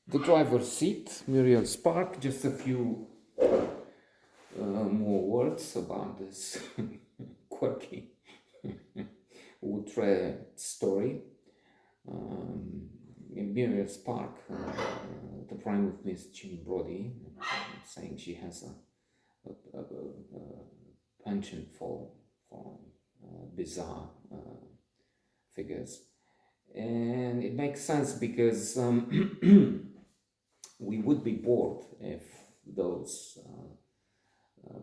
The driver's seat, Muriel Spark, just a few more words about this quirky outre story. In Muriel Spark, the prime of Miss Jean Brody, saying she has a penchant for bizarre figures. And it makes sense because we would be bored if those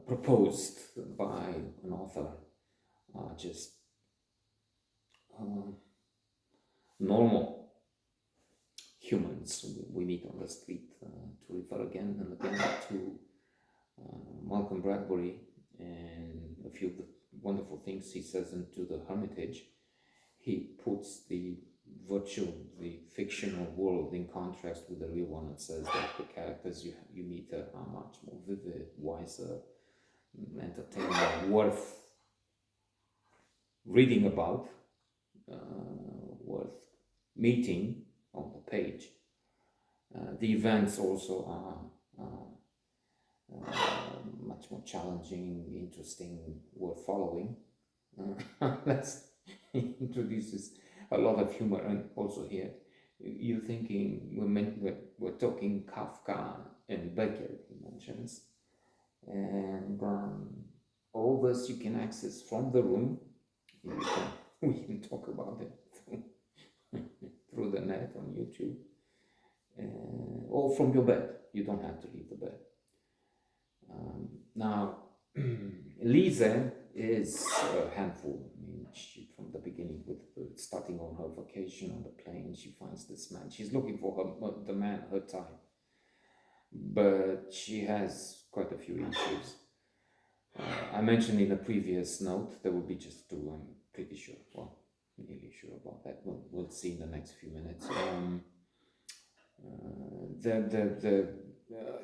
proposed by an author are just normal humans we meet on the street, to refer again and again to Malcolm Bradbury and a few of the wonderful things he says into The Hermitage. He puts the virtual, the fictional world in contrast with the real one, and says that the characters you meet are much more vivid, wiser, entertaining, worth reading about, worth meeting on the page. The events also are much more challenging, interesting, worth following. That introduces a lot of humor, and also here you're thinking we're talking Kafka and Beckett, he mentions, and all this you can access from the room. We can talk about it through the net on YouTube, or from your bed. You don't have to leave the bed. Now, Lisa is a handful. I mean, she, from the beginning, with starting on her vacation on the plane, she finds this man. She's looking for the man, her type, but she has quite a few issues. I mentioned in a previous note there will be just two. I'm pretty sure. Well, nearly sure about that. We'll see in the next few minutes. The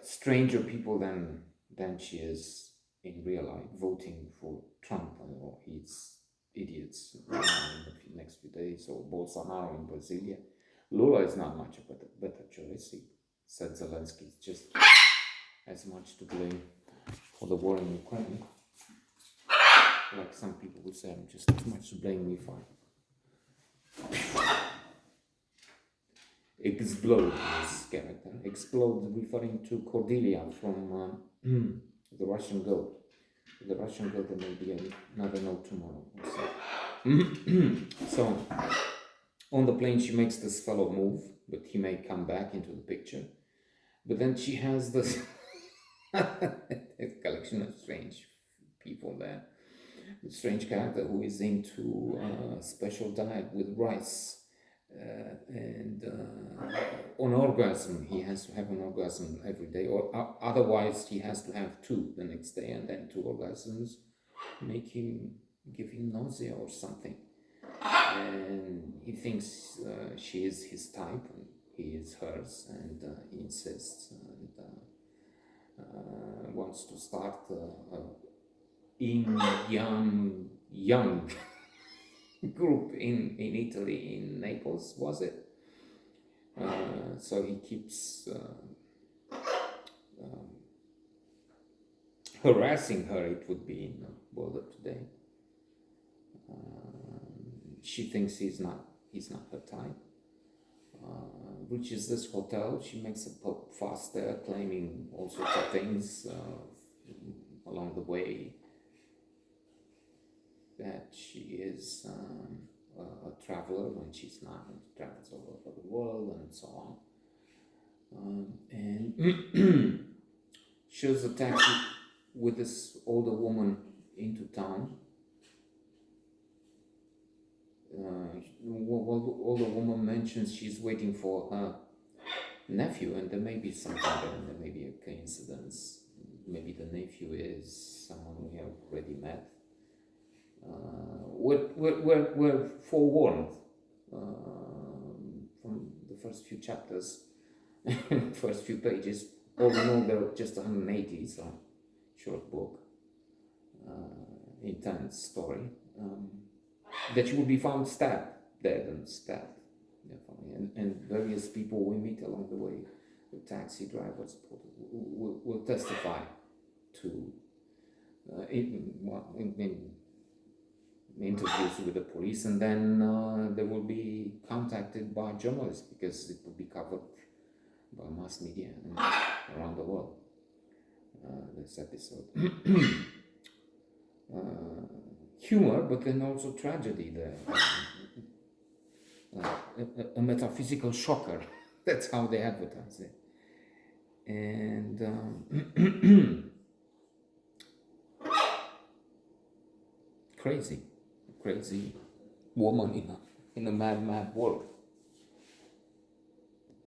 stranger people than she is in real life, voting for Trump, or he's idiots in the next few days, or Bolsonaro in Brasilia. Lula is not much of a better choice. He said Zelensky is just as much to blame for the war in Ukraine. Like some people would say, I'm just as much to blame if Explode, this character. Explode, referring to Cordelia from the Russian Girl. The Russian Girl, there may be another note tomorrow. So, on the plane, she makes this fellow move, but he may come back into the picture. But then she has this collection of strange people there. A strange character who is into special diet with rice. And on orgasm, he has to have an orgasm every day, or otherwise he has to have two the next day, and then two orgasms give him nausea or something. And he thinks she is his type, and he is hers, and he insists and wants to start in young group in Italy, in Naples, was it? So he keeps harassing her, it would be in the world of today. She thinks he's not her type. Reaches this hotel, she makes a fuss there, claiming all sorts of things along the way, that she is a traveler when she's not, and travels all over the world and so on. And shows a taxi with this older woman into town. Older woman mentions she's waiting for her nephew, and there may be something there, and there may be a coincidence. Maybe the nephew is someone we have already met. We're forewarned from the first few chapters, first few pages. All in all, they're just 180, so short book, intense story. That you will be found stabbed, dead and stabbed, definitely, and various people we meet along the way the taxi drivers will testify to in interviews with the police, and then they will be contacted by journalists because it will be covered by mass media around the world. This episode. Humor, but then also tragedy. A metaphysical shocker. That's how they advertise it. And crazy woman in a mad world.